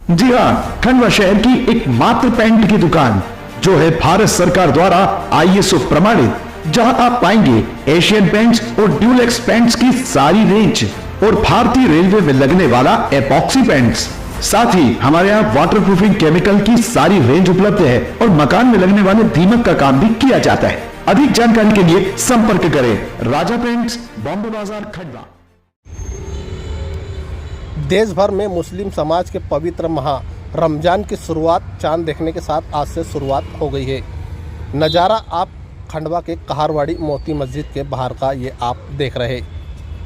जी हाँ, खंडवा शहर की एकमात्र पेंट की दुकान जो है भारत सरकार द्वारा ISO प्रमाणित, जहां आप पाएंगे एशियन पेंट्स और ड्यूलेक्स पेंट्स की सारी रेंज और भारतीय रेलवे में लगने वाला एपॉक्सी पेंट्स। साथ ही हमारे यहाँ वाटरप्रूफिंग केमिकल की सारी रेंज उपलब्ध है और मकान में लगने वाले दीमक का काम भी किया जाता है। अधिक जानकारी के लिए संपर्क करें राजा पेंट्स, बॉम्बे बाजार, खंडवा। देश भर में मुस्लिम समाज के पवित्र माह रमजान की शुरुआत चांद देखने के साथ आज से शुरुआत हो गई है। नज़ारा आप खंडवा के कहारवाड़ी मोती मस्जिद के बाहर का ये आप देख रहे,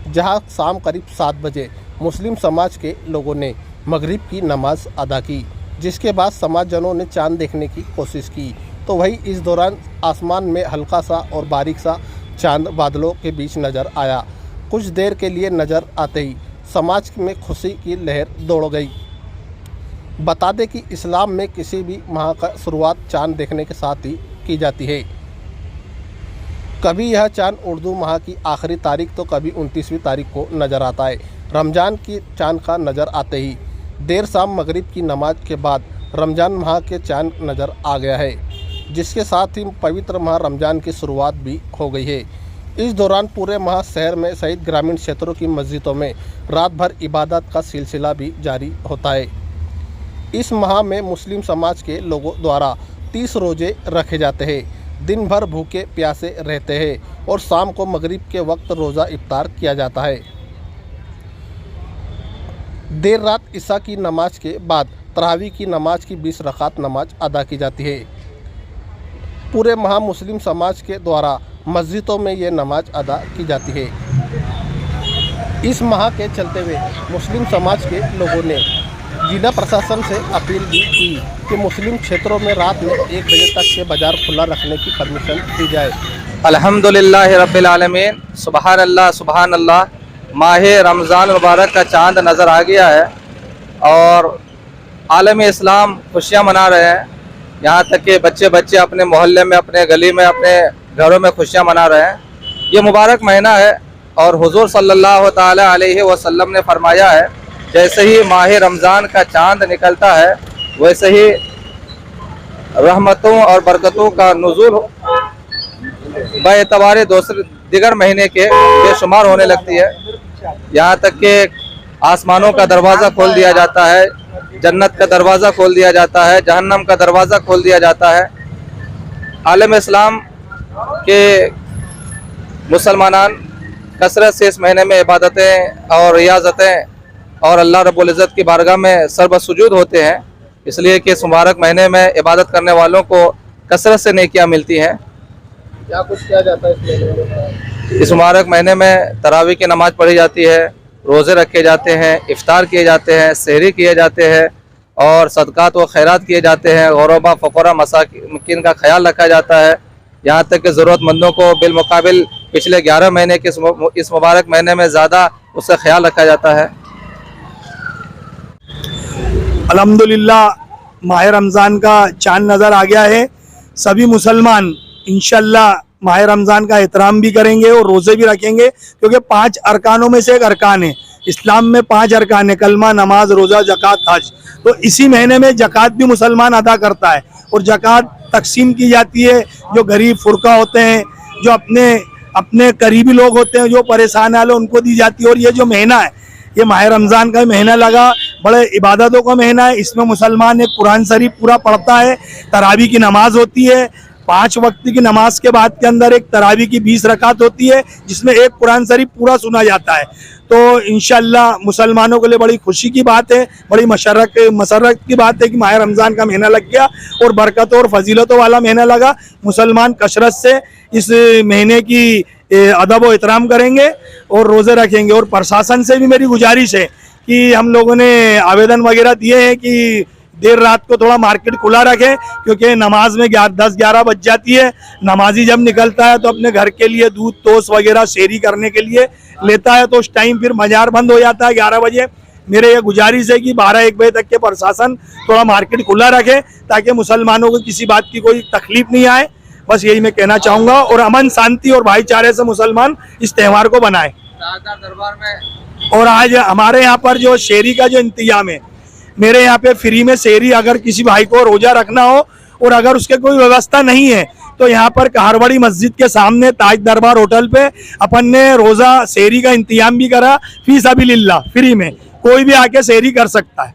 जहां शाम करीब 7 बजे मुस्लिम समाज के लोगों ने मगरिब की नमाज अदा की, जिसके बाद समाजजनों ने चांद देखने की कोशिश की। तो वही इस दौरान आसमान में हल्का सा और बारीक सा चांद बादलों के बीच नज़र आया। कुछ देर के लिए नज़र आते ही समाज में खुशी की लहर दौड़ गई। बता दें कि इस्लाम में किसी भी माह का शुरुआत चांद देखने के साथ ही की जाती है। कभी यह चांद उर्दू माह की आखिरी तारीख तो कभी 29वीं तारीख को नज़र आता है। रमज़ान की चांद का नज़र आते ही देर शाम मगरिब की नमाज के बाद रमज़ान माह के चांद नज़र आ गया है, जिसके साथ ही पवित्र माह रमज़ान की शुरुआत भी हो गई है। इस दौरान पूरे माह शहर में सहित ग्रामीण क्षेत्रों की मस्जिदों में रात भर इबादत का सिलसिला भी जारी होता है। इस माह में मुस्लिम समाज के लोगों द्वारा 30 रोजे रखे जाते हैं, दिन भर भूखे प्यासे रहते हैं और शाम को मगरिब के वक्त रोज़ा इफ्तार किया जाता है। देर रात ईशा की नमाज के बाद तरावी की नमाज की 20 रकात नमाज अदा की जाती है। पूरे माह मुस्लिम समाज के द्वारा मस्जिदों में ये नमाज अदा की जाती है। इस माह के चलते हुए मुस्लिम समाज के लोगों ने जिला प्रशासन से अपील भी की कि मुस्लिम क्षेत्रों में रात में 1 बजे तक के बाज़ार खुला रखने की परमिशन दी जाए। अल्हम्दुलिल्लाह रब्बिल आलमीन, सुबहान अल्लाह। माह रमज़ान मुबारक का चांद नज़र आ गया है और आलम इस्लाम खुशियाँ मना रहे हैं। यहाँ तक कि बच्चे अपने मोहल्ले में, अपने गली में, अपने घरों में खुशियाँ मना रहे हैं। ये मुबारक महीना है और हुजूर सल्लल्लाहु ताला अलैहि वसल्लम ने फरमाया है, जैसे ही माह रमज़ान का चांद निकलता है वैसे ही रहमतों और बरकतों का नुज़ूल बेतबारे दिगर महीने के बेशुमार होने लगती है। यहाँ तक कि आसमानों का दरवाज़ा खोल दिया जाता है, जन्नत का दरवाज़ा खोल दिया जाता है, जहन्नम का दरवाज़ा खोल दिया जाता है। आलम इस्लाम के मुसलमान कसरत से इस महीने में इबादतें और रियाज़तें और अल्लाह रब्बुल इज़्ज़त की बारगाह में सर्वसुजूद होते हैं, इसलिए कि इस मुबारक महीने में इबादत करने वालों को कसरत से नेकियां मिलती हैं। क्या कुछ किया जाता है इस महीने में? इस मुबारक महीने में तरावी की नमाज़ पढ़ी जाती है, रोज़े रखे जाते हैं, इफ्तार किए जाते हैं, सहरी किए जाते हैं और सदक़ात व खैरात किए जाते हैं। ग़ुरबा फ़क़रा मसाकिन का ख्याल रखा जाता है। यहाँ तक कि ज़रूरतमंदों को बिलमुकाबिल पिछले 11 महीने के इस मुबारक महीने में ज़्यादा उसका ख्याल रखा जाता है। अल्हम्दुलिल्लाह, माह रमज़ान का चांद नज़र आ गया है। सभी मुसलमान इंशाल्लाह माह रमज़ान का एहतराम भी करेंगे और रोज़े भी रखेंगे, क्योंकि 5 अरकानों में से एक अरकान है। इस्लाम में 5 अरकान है, कलमा, नमाज, रोज़ा, ज़कात, हज। तो इसी महीने में ज़कात भी मुसलमान अदा करता है और ज़कात तकसीम की जाती है। जो गरीब फुरका होते हैं, जो अपने करीबी लोग होते हैं, जो परेशान वाले, उनको दी जाती है। और ये जो महीना है, ये माह रमज़ान का महीना लगा, बड़े इबादतों का महीना है। इसमें मुसलमान एक कुरान शरीफ पूरा पढ़ता है, तरावी की नमाज होती है। 5 वक्त की नमाज के बाद के अंदर एक तरावी की 20 रकात होती है, जिसमें एक कुरान शरीफ पूरा सुना जाता है। तो इंशाल्लाह मुसलमानों के लिए बड़ी खुशी की बात है, बड़ी मसरत की बात है कि माह रमज़ान का महीना लग गया और बरकतों और फजीलतों वाला महीना लगा। मुसलमान कसरत से इस महीने की अदब व एहतराम करेंगे और रोज़े रखेंगे। और प्रशासन से भी मेरी गुजारिश है कि हम लोगों ने आवेदन वगैरह दिए हैं कि देर रात को थोड़ा मार्केट खुला रखें, क्योंकि नमाज में 10-11 बज जाती है। नमाजी जब निकलता है तो अपने घर के लिए दूध, टोस्ट वगैरह शेरी करने के लिए लेता है, तो उस टाइम फिर बाजार बंद हो जाता है 11 बजे। मेरे ये गुजारिश है कि 12-1 बजे तक के प्रशासन थोड़ा मार्केट खुला रखे, ताकि मुसलमानों को किसी बात की कोई तकलीफ नहीं आए। बस यही मैं कहना चाहूँगा और अमन, शांति और भाईचारे से मुसलमान इस त्यौहार को बनाए। दरबार में और आज हमारे यहाँ पर जो शेरी का जो इंतजाम है, मेरे यहाँ पे फ्री में सेहरी, अगर किसी भाई को रोजा रखना हो और अगर उसके कोई व्यवस्था नहीं है तो यहाँ पर कहारवाड़ी मस्जिद के सामने ताज दरबार होटल पे अपन ने रोजा सेहरी का इंतजाम भी करा, फी सबिलिल्लाह, फ्री में कोई भी आके सेहरी कर सकता है।